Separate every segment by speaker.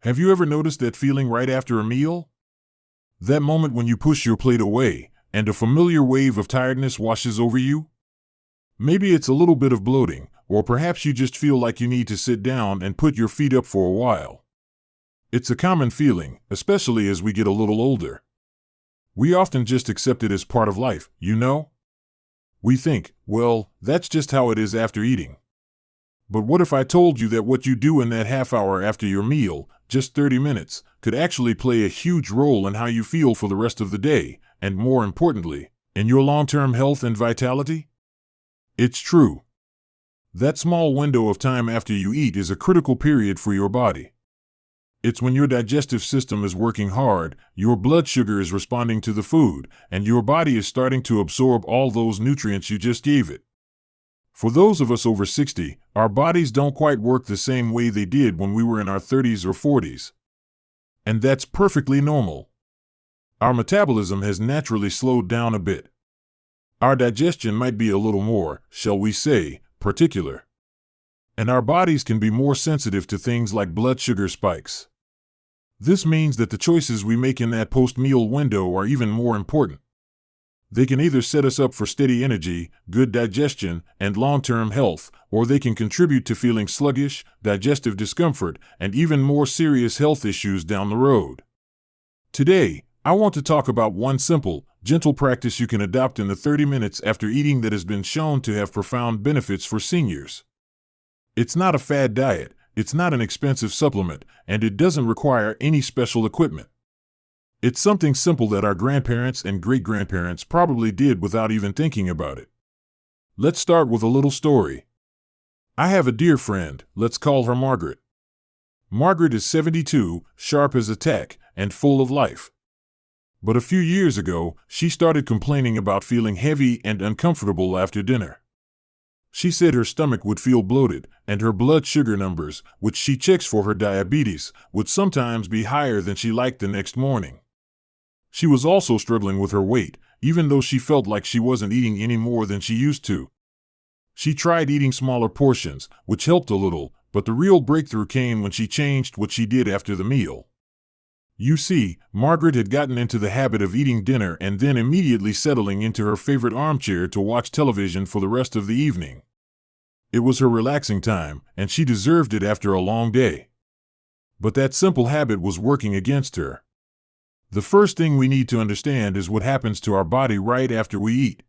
Speaker 1: Have you ever noticed that feeling right after a meal? That moment when you push your plate away, and a familiar wave of tiredness washes over you? Maybe it's a little bit of bloating, or perhaps you just feel like you need to sit down and put your feet up for a while. It's a common feeling, especially as we get a little older. We often just accept it as part of life, you know? We think, well, that's just how it is after eating. But what if I told you that what you do in that half hour after your meal, just 30 minutes, could actually play a huge role in how you feel for the rest of the day, and more importantly, in your long-term health and vitality? It's true. That small window of time after you eat is a critical period for your body. It's when your digestive system is working hard, your blood sugar is responding to the food, and your body is starting to absorb all those nutrients you just gave it. For those of us over 60, our bodies don't quite work the same way they did when we were in our 30s or 40s. And that's perfectly normal. Our metabolism has naturally slowed down a bit. Our digestion might be a little more, shall we say, particular. And our bodies can be more sensitive to things like blood sugar spikes. This means that the choices we make in that post-meal window are even more important. They can either set us up for steady energy, good digestion, and long-term health, or they can contribute to feeling sluggish, digestive discomfort, and even more serious health issues down the road. Today, I want to talk about one simple, gentle practice you can adopt in the 30 minutes after eating that has been shown to have profound benefits for seniors. It's not a fad diet, it's not an expensive supplement, and it doesn't require any special equipment. It's something simple that our grandparents and great-grandparents probably did without even thinking about it. Let's start with a little story. I have a dear friend, let's call her Margaret. Margaret is 72, sharp as a tack, and full of life. But a few years ago, she started complaining about feeling heavy and uncomfortable after dinner. She said her stomach would feel bloated, and her blood sugar numbers, which she checks for her diabetes, would sometimes be higher than she liked the next morning. She was also struggling with her weight, even though she felt like she wasn't eating any more than she used to. She tried eating smaller portions, which helped a little, but the real breakthrough came when she changed what she did after the meal. You see, Margaret had gotten into the habit of eating dinner and then immediately settling into her favorite armchair to watch television for the rest of the evening. It was her relaxing time, and she deserved it after a long day. But that simple habit was working against her. The first thing we need to understand is what happens to our body right after we eat.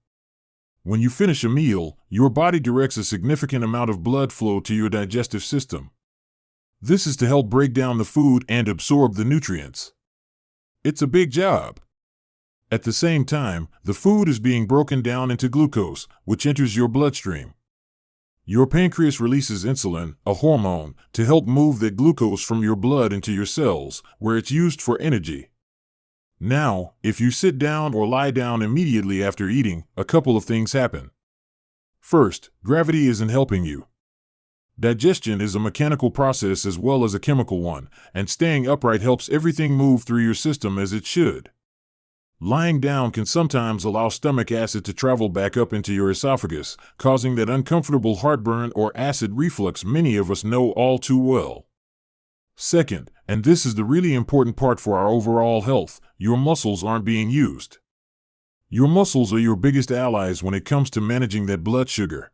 Speaker 1: When you finish a meal, your body directs a significant amount of blood flow to your digestive system. This is to help break down the food and absorb the nutrients. It's a big job. At the same time, the food is being broken down into glucose, which enters your bloodstream. Your pancreas releases insulin, a hormone, to help move that glucose from your blood into your cells, where it's used for energy. Now, if you sit down or lie down immediately after eating, a couple of things happen. First, gravity isn't helping you. Digestion is a mechanical process as well as a chemical one, and staying upright helps everything move through your system as it should. Lying down can sometimes allow stomach acid to travel back up into your esophagus, causing that uncomfortable heartburn or acid reflux many of us know all too well. Second, and this is the really important part for our overall health, your muscles aren't being used. Your muscles are your biggest allies when it comes to managing that blood sugar.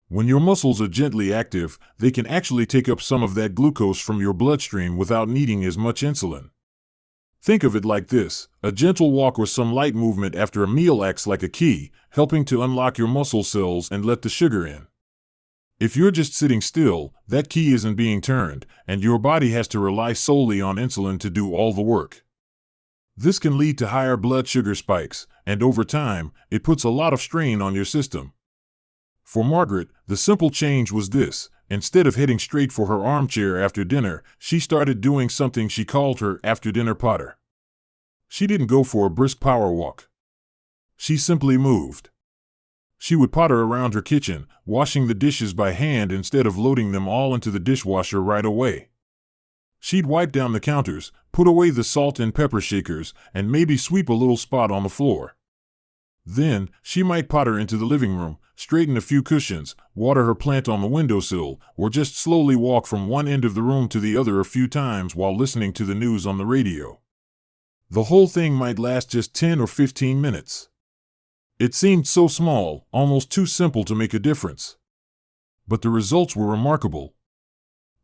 Speaker 1: When your muscles are gently active, they can actually take up some of that glucose from your bloodstream without needing as much insulin. Think of it like this: a gentle walk or some light movement after a meal acts like a key, helping to unlock your muscle cells and let the sugar in. If you're just sitting still, that key isn't being turned, and your body has to rely solely on insulin to do all the work. This can lead to higher blood sugar spikes, and over time, it puts a lot of strain on your system. For Margaret, the simple change was this: instead of heading straight for her armchair after dinner, she started doing something she called her after-dinner potter. She didn't go for a brisk power walk. She simply moved. She would potter around her kitchen, washing the dishes by hand instead of loading them all into the dishwasher right away. She'd wipe down the counters, put away the salt and pepper shakers, and maybe sweep a little spot on the floor. Then, she might potter into the living room, straighten a few cushions, water her plant on the windowsill, or just slowly walk from one end of the room to the other a few times while listening to the news on the radio. The whole thing might last just 10 or 15 minutes. It seemed so small, almost too simple to make a difference. But the results were remarkable.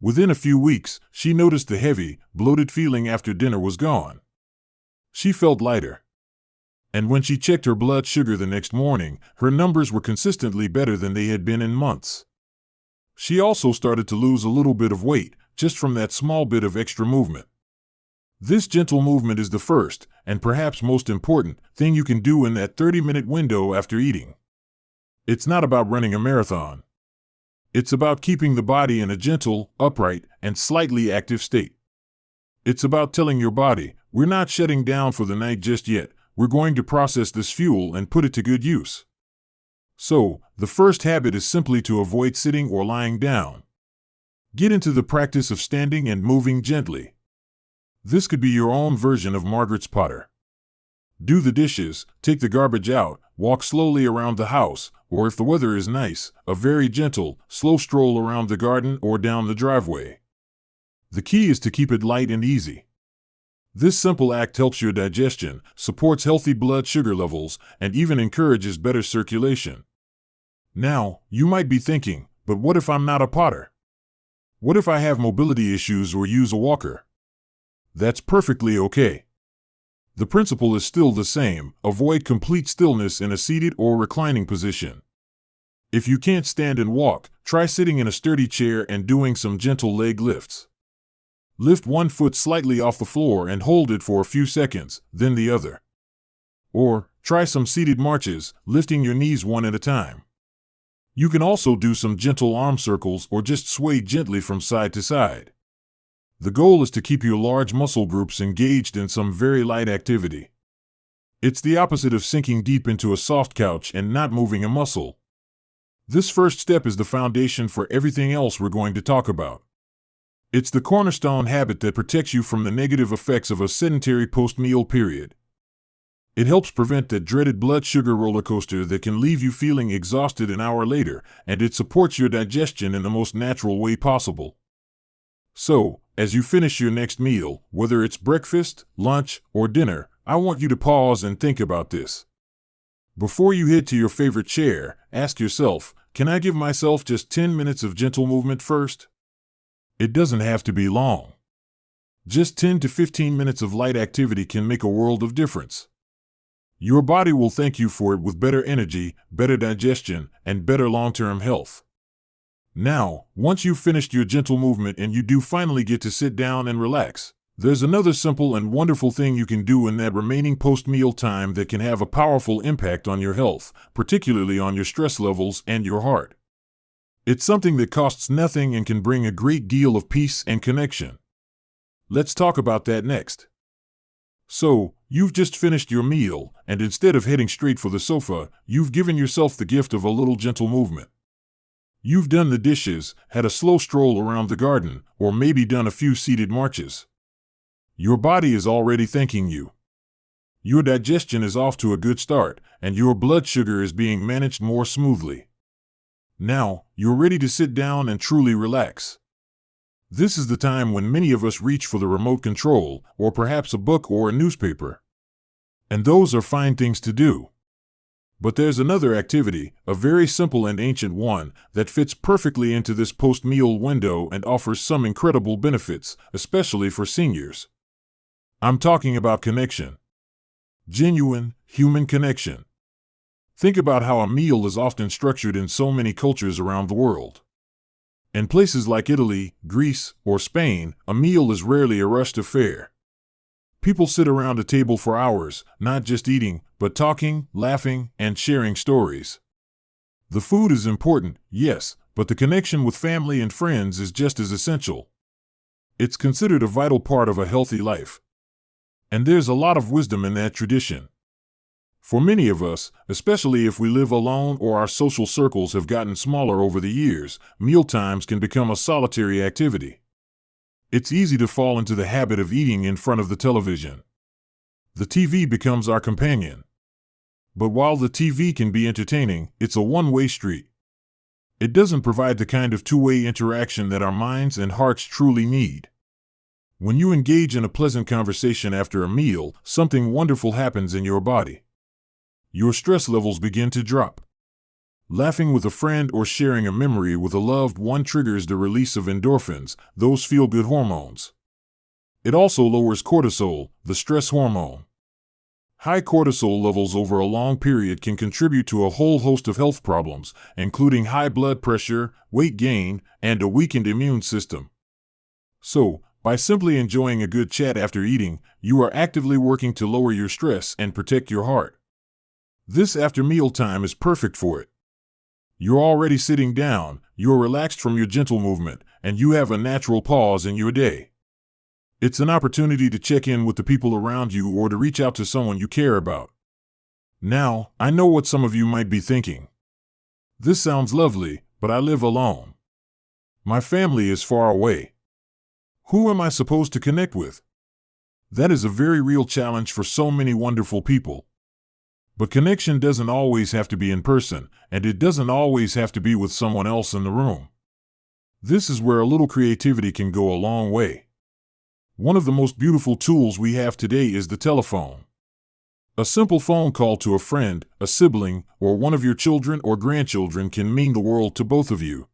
Speaker 1: Within a few weeks, she noticed the heavy, bloated feeling after dinner was gone. She felt lighter. And when she checked her blood sugar the next morning, her numbers were consistently better than they had been in months. She also started to lose a little bit of weight, just from that small bit of extra movement. This gentle movement is the first, and perhaps most important, thing you can do in that 30-minute window after eating. It's not about running a marathon. It's about keeping the body in a gentle, upright, and slightly active state. It's about telling your body, we're not shutting down for the night just yet, we're going to process this fuel and put it to good use. So, the first habit is simply to avoid sitting or lying down. Get into the practice of standing and moving gently. This could be your own version of Margaret's Potter. Do the dishes, take the garbage out, walk slowly around the house, or if the weather is nice, a very gentle, slow stroll around the garden or down the driveway. The key is to keep it light and easy. This simple act helps your digestion, supports healthy blood sugar levels, and even encourages better circulation. Now, you might be thinking, but what if I'm not a potter? What if I have mobility issues or use a walker? That's perfectly okay. The principle is still the same: avoid complete stillness in a seated or reclining position. If you can't stand and walk, try sitting in a sturdy chair and doing some gentle leg lifts. Lift one foot slightly off the floor and hold it for a few seconds, then the other. Or, try some seated marches, lifting your knees one at a time. You can also do some gentle arm circles or just sway gently from side to side. The goal is to keep your large muscle groups engaged in some very light activity. It's the opposite of sinking deep into a soft couch and not moving a muscle. This first step is the foundation for everything else we're going to talk about. It's the cornerstone habit that protects you from the negative effects of a sedentary post-meal period. It helps prevent that dreaded blood sugar roller coaster that can leave you feeling exhausted an hour later, and it supports your digestion in the most natural way possible. So, as you finish your next meal, whether it's breakfast, lunch, or dinner, I want you to pause and think about this. Before you head to your favorite chair, ask yourself, can I give myself just 10 minutes of gentle movement first? It doesn't have to be long. Just 10 to 15 minutes of light activity can make a world of difference. Your body will thank you for it with better energy, better digestion, and better long-term health. Now, once you've finished your gentle movement and you do finally get to sit down and relax, there's another simple and wonderful thing you can do in that remaining post-meal time that can have a powerful impact on your health, particularly on your stress levels and your heart. It's something that costs nothing and can bring a great deal of peace and connection. Let's talk about that next. So, you've just finished your meal, and instead of heading straight for the sofa, you've given yourself the gift of a little gentle movement. You've done the dishes, had a slow stroll around the garden, or maybe done a few seated marches. Your body is already thanking you. Your digestion is off to a good start, and your blood sugar is being managed more smoothly. Now, you're ready to sit down and truly relax. This is the time when many of us reach for the remote control, or perhaps a book or a newspaper. And those are fine things to do. But there's another activity, a very simple and ancient one, that fits perfectly into this post-meal window and offers some incredible benefits, especially for seniors. I'm talking about connection. Genuine, human connection. Think about how a meal is often structured in so many cultures around the world. In places like Italy, Greece, or Spain, a meal is rarely a rushed affair. People sit around a table for hours, not just eating, but talking, laughing, and sharing stories. The food is important, yes, but the connection with family and friends is just as essential. It's considered a vital part of a healthy life. And there's a lot of wisdom in that tradition. For many of us, especially if we live alone or our social circles have gotten smaller over the years, mealtimes can become a solitary activity. It's easy to fall into the habit of eating in front of the television. The TV becomes our companion. But while the TV can be entertaining, it's a one-way street. It doesn't provide the kind of two-way interaction that our minds and hearts truly need. When you engage in a pleasant conversation after a meal, something wonderful happens in your body. Your stress levels begin to drop. Laughing with a friend or sharing a memory with a loved one triggers the release of endorphins, those feel-good hormones. It also lowers cortisol, the stress hormone. High cortisol levels over a long period can contribute to a whole host of health problems, including high blood pressure, weight gain, and a weakened immune system. So, by simply enjoying a good chat after eating, you are actively working to lower your stress and protect your heart. This after meal time is perfect for it. You're already sitting down, you're relaxed from your gentle movement, and you have a natural pause in your day. It's an opportunity to check in with the people around you or to reach out to someone you care about. Now, I know what some of you might be thinking. This sounds lovely, but I live alone. My family is far away. Who am I supposed to connect with? That is a very real challenge for so many wonderful people. But connection doesn't always have to be in person, and it doesn't always have to be with someone else in the room. This is where a little creativity can go a long way. One of the most beautiful tools we have today is the telephone. A simple phone call to a friend, a sibling, or one of your children or grandchildren can mean the world to both of you.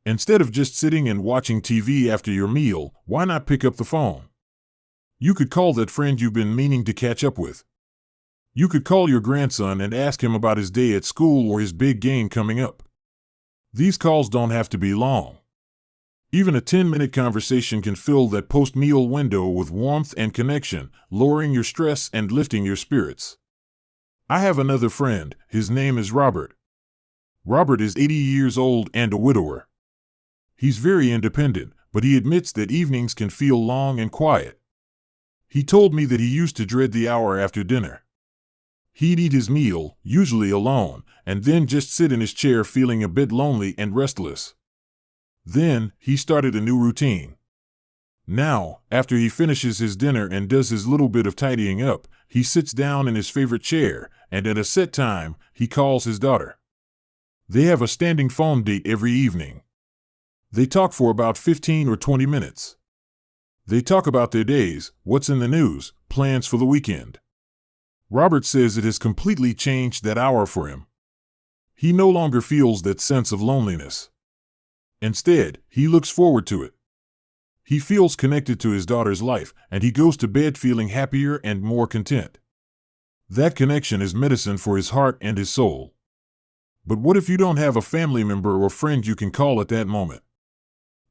Speaker 1: Instead of just sitting and watching TV after your meal, why not pick up the phone? You could call that friend you've been meaning to catch up with. You could call your grandson and ask him about his day at school or his big game coming up. These calls don't have to be long. Even a 10-minute conversation can fill that post-meal window with warmth and connection, lowering your stress and lifting your spirits. I have another friend, his name is Robert. Robert is 80 years old and a widower. He's very independent, but he admits that evenings can feel long and quiet. He told me that he used to dread the hour after dinner. He'd eat his meal, usually alone, and then just sit in his chair feeling a bit lonely and restless. Then, he started a new routine. Now, after he finishes his dinner and does his little bit of tidying up, he sits down in his favorite chair, and at a set time, he calls his daughter. They have a standing phone date every evening. They talk for about 15 or 20 minutes. They talk about their days, what's in the news, plans for the weekend. Robert says it has completely changed that hour for him. He no longer feels that sense of loneliness. Instead, he looks forward to it. He feels connected to his daughter's life, and he goes to bed feeling happier and more content. That connection is medicine for his heart and his soul. But what if you don't have a family member or friend you can call at that moment?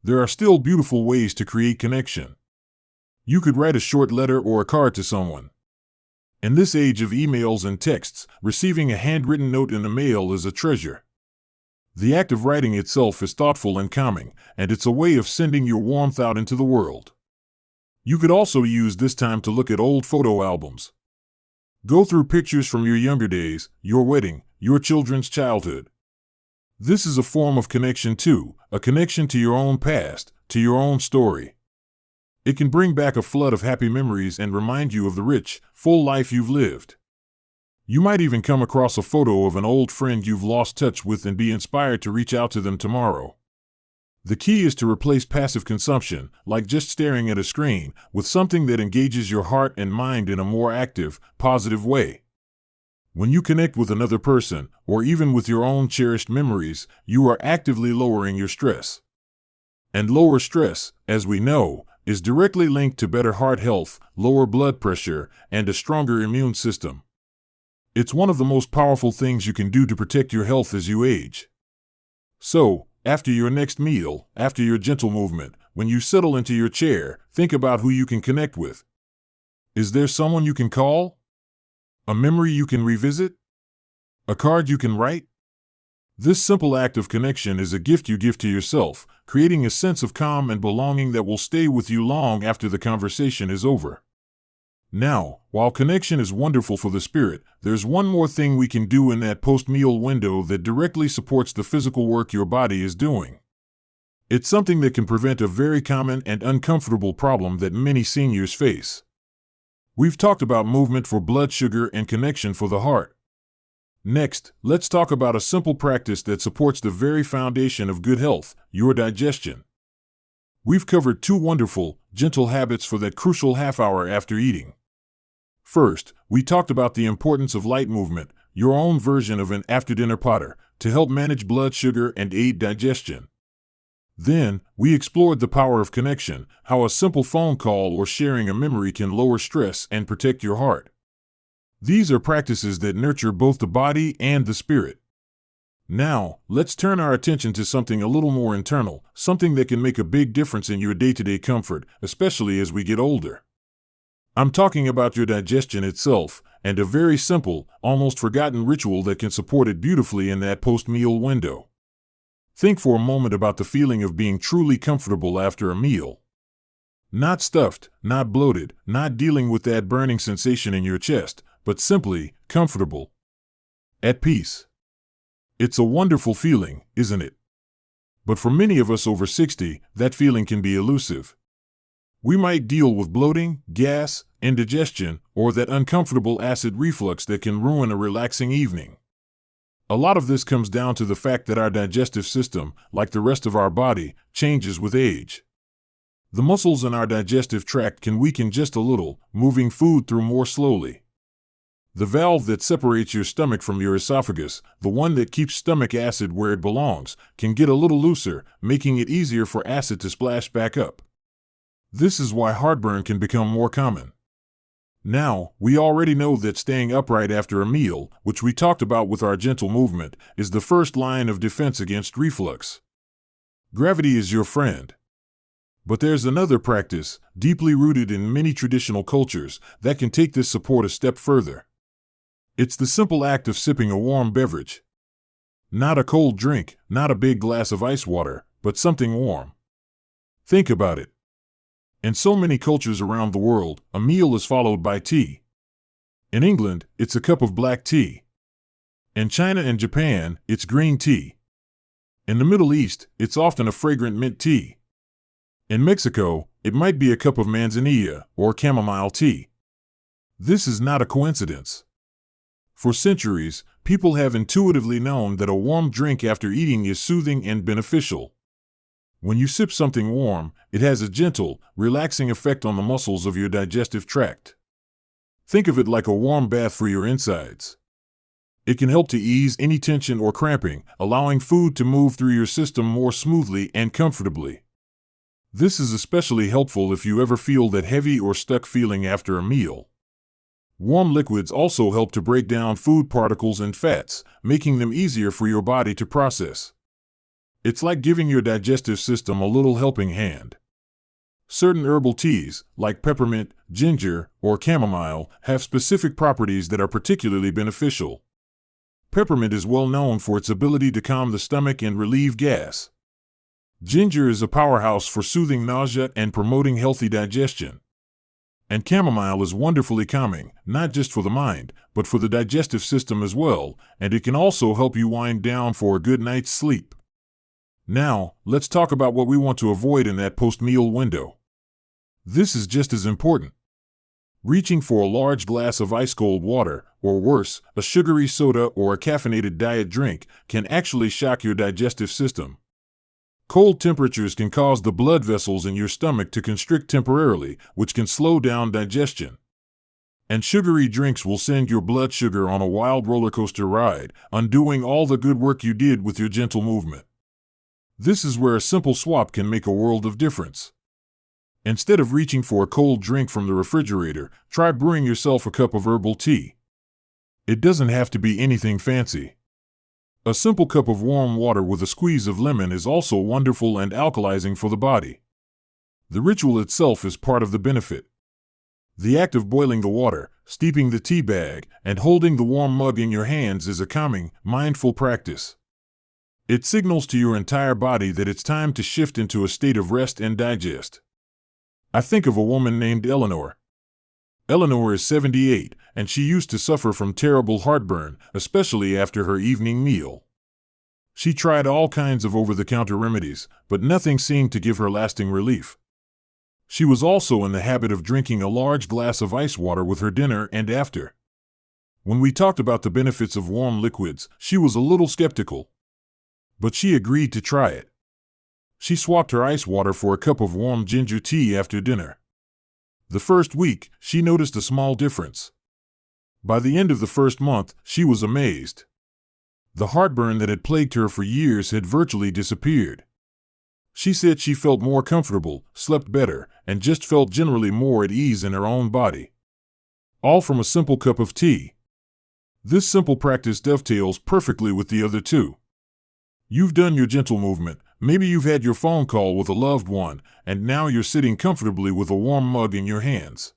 Speaker 1: There are still beautiful ways to create connection. You could write a short letter or a card to someone. In this age of emails and texts, receiving a handwritten note in the mail is a treasure. The act of writing itself is thoughtful and calming, and it's a way of sending your warmth out into the world. You could also use this time to look at old photo albums. Go through pictures from your younger days, your wedding, your children's childhood. This is a form of connection too, a connection to your own past, to your own story. It can bring back a flood of happy memories and remind you of the rich, full life you've lived. You might even come across a photo of an old friend you've lost touch with and be inspired to reach out to them tomorrow. The key is to replace passive consumption, like just staring at a screen, with something that engages your heart and mind in a more active, positive way. When you connect with another person, or even with your own cherished memories, you are actively lowering your stress. And lower stress, as we know, is directly linked to better heart health, lower blood pressure, and a stronger immune system. It's one of the most powerful things you can do to protect your health as you age. So, after your next meal, after your gentle movement, when you settle into your chair, think about who you can connect with. Is there someone you can call? A memory you can revisit? A card you can write? This simple act of connection is a gift you give to yourself, creating a sense of calm and belonging that will stay with you long after the conversation is over. Now, while connection is wonderful for the spirit, there's one more thing we can do in that post-meal window that directly supports the physical work your body is doing. It's something that can prevent a very common and uncomfortable problem that many seniors face. We've talked about movement for blood sugar and connection for the heart. Next, let's talk about a simple practice that supports the very foundation of good health, your digestion. We've covered two wonderful, gentle habits for that crucial half hour after eating. First, we talked about the importance of light movement, your own version of an after-dinner potter, to help manage blood sugar and aid digestion. Then, we explored the power of connection, how a simple phone call or sharing a memory can lower stress and protect your heart. These are practices that nurture both the body and the spirit. Now, let's turn our attention to something a little more internal, something that can make a big difference in your day-to-day comfort, especially as we get older. I'm talking about your digestion itself, and a very simple, almost forgotten ritual that can support it beautifully in that post-meal window. Think for a moment about the feeling of being truly comfortable after a meal. Not stuffed, not bloated, not dealing with that burning sensation in your chest, but simply comfortable. At peace. It's a wonderful feeling, isn't it? But for many of us over 60, that feeling can be elusive. We might deal with bloating, gas, indigestion, or that uncomfortable acid reflux that can ruin a relaxing evening. A lot of this comes down to the fact that our digestive system, like the rest of our body, changes with age. The muscles in our digestive tract can weaken just a little, moving food through more slowly. The valve that separates your stomach from your esophagus, the one that keeps stomach acid where it belongs, can get a little looser, making it easier for acid to splash back up. This is why heartburn can become more common. Now, we already know that staying upright after a meal, which we talked about with our gentle movement, is the first line of defense against reflux. Gravity is your friend. But there's another practice, deeply rooted in many traditional cultures, that can take this support a step further. It's the simple act of sipping a warm beverage. Not a cold drink, not a big glass of ice water, but something warm. Think about it. In so many cultures around the world, a meal is followed by tea. In England, it's a cup of black tea. In China and Japan, it's green tea. In the Middle East, it's often a fragrant mint tea. In Mexico, it might be a cup of manzanilla or chamomile tea. This is not a coincidence. For centuries, people have intuitively known that a warm drink after eating is soothing and beneficial. When you sip something warm, it has a gentle, relaxing effect on the muscles of your digestive tract. Think of it like a warm bath for your insides. It can help to ease any tension or cramping, allowing food to move through your system more smoothly and comfortably. This is especially helpful if you ever feel that heavy or stuck feeling after a meal. Warm liquids also help to break down food particles and fats, making them easier for your body to process. It's like giving your digestive system a little helping hand. Certain herbal teas, like peppermint, ginger, or chamomile, have specific properties that are particularly beneficial. Peppermint is well known for its ability to calm the stomach and relieve gas. Ginger is a powerhouse for soothing nausea and promoting healthy digestion. And chamomile is wonderfully calming, not just for the mind, but for the digestive system as well, and it can also help you wind down for a good night's sleep. Now, let's talk about what we want to avoid in that post-meal window. This is just as important. Reaching for a large glass of ice-cold water, or worse, a sugary soda or a caffeinated diet drink, can actually shock your digestive system. Cold temperatures can cause the blood vessels in your stomach to constrict temporarily, which can slow down digestion. And sugary drinks will send your blood sugar on a wild roller coaster ride, undoing all the good work you did with your gentle movement. This is where a simple swap can make a world of difference. Instead of reaching for a cold drink from the refrigerator, try brewing yourself a cup of herbal tea. It doesn't have to be anything fancy. A simple cup of warm water with a squeeze of lemon is also wonderful and alkalizing for the body. The ritual itself is part of the benefit. The act of boiling the water, steeping the tea bag, and holding the warm mug in your hands is a calming, mindful practice. It signals to your entire body that it's time to shift into a state of rest and digest. I think of a woman named Eleanor. Eleanor is 78, and she used to suffer from terrible heartburn, especially after her evening meal. She tried all kinds of over-the-counter remedies, but nothing seemed to give her lasting relief. She was also in the habit of drinking a large glass of ice water with her dinner and after. When we talked about the benefits of warm liquids, she was a little skeptical. But she agreed to try it. She swapped her ice water for a cup of warm ginger tea after dinner. The first week, she noticed a small difference. By the end of the first month, she was amazed. The heartburn that had plagued her for years had virtually disappeared. She said she felt more comfortable, slept better, and just felt generally more at ease in her own body. All from a simple cup of tea. This simple practice dovetails perfectly with the other two. You've done your gentle movement, maybe you've had your phone call with a loved one, and now you're sitting comfortably with a warm mug in your hands.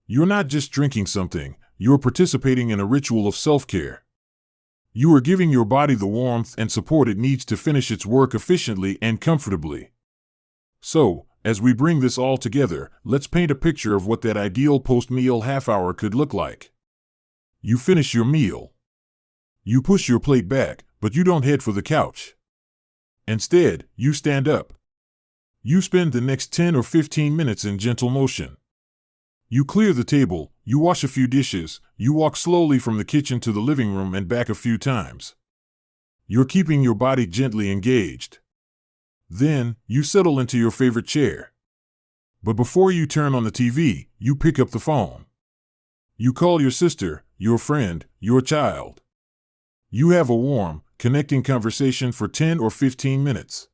Speaker 1: You're not just drinking something, you're participating in a ritual of self-care. You are giving your body the warmth and support it needs to finish its work efficiently and comfortably. So, as we bring this all together, let's paint a picture of what that ideal post-meal half-hour could look like. You finish your meal. You push your plate back, but you don't head for the couch. Instead, you stand up. You spend the next 10 or 15 minutes in gentle motion. You clear the table, you wash a few dishes, you walk slowly from the kitchen to the living room and back a few times. You're keeping your body gently engaged. Then, you settle into your favorite chair. But before you turn on the TV, you pick up the phone. You call your sister, your friend, your child. You have a warm, connecting conversation for 10 or 15 minutes.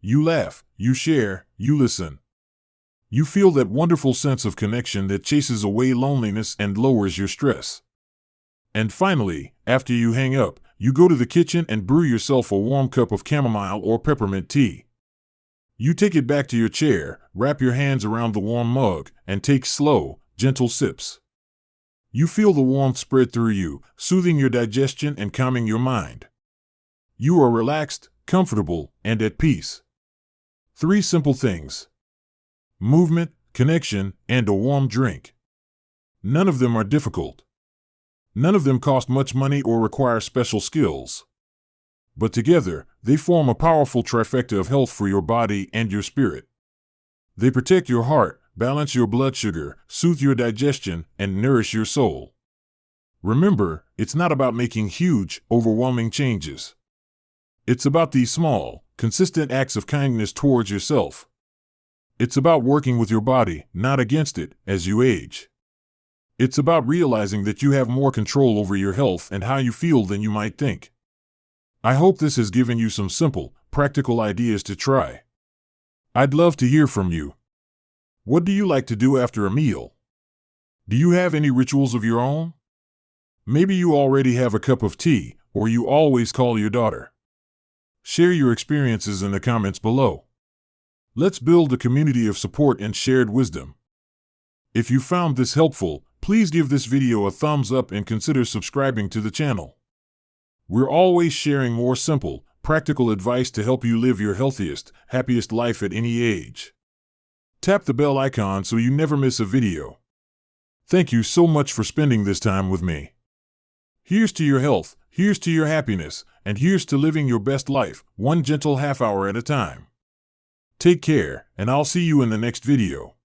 Speaker 1: You laugh, you share, you listen. You feel that wonderful sense of connection that chases away loneliness and lowers your stress. And finally, after you hang up, you go to the kitchen and brew yourself a warm cup of chamomile or peppermint tea. You take it back to your chair, wrap your hands around the warm mug, and take slow, gentle sips. You feel the warmth spread through you, soothing your digestion and calming your mind. You are relaxed, comfortable, and at peace. 3 simple things: movement, connection, and a warm drink. None of them are difficult. None of them cost much money or require special skills. But together, they form a powerful trifecta of health for your body and your spirit. They protect your heart, balance your blood sugar, soothe your digestion, and nourish your soul. Remember, it's not about making huge, overwhelming changes. It's about these small, consistent acts of kindness towards yourself. It's about working with your body, not against it, as you age. It's about realizing that you have more control over your health and how you feel than you might think. I hope this has given you some simple, practical ideas to try. I'd love to hear from you. What do you like to do after a meal? Do you have any rituals of your own? Maybe you already have a cup of tea, or you always call your daughter. Share your experiences in the comments below. Let's build a community of support and shared wisdom. If you found this helpful, please give this video a thumbs up and consider subscribing to the channel. We're always sharing more simple, practical advice to help you live your healthiest, happiest life at any age. Tap the bell icon so you never miss a video. Thank you so much for spending this time with me. Here's to your health, here's to your happiness, and here's to living your best life, one gentle half hour at a time. Take care, and I'll see you in the next video.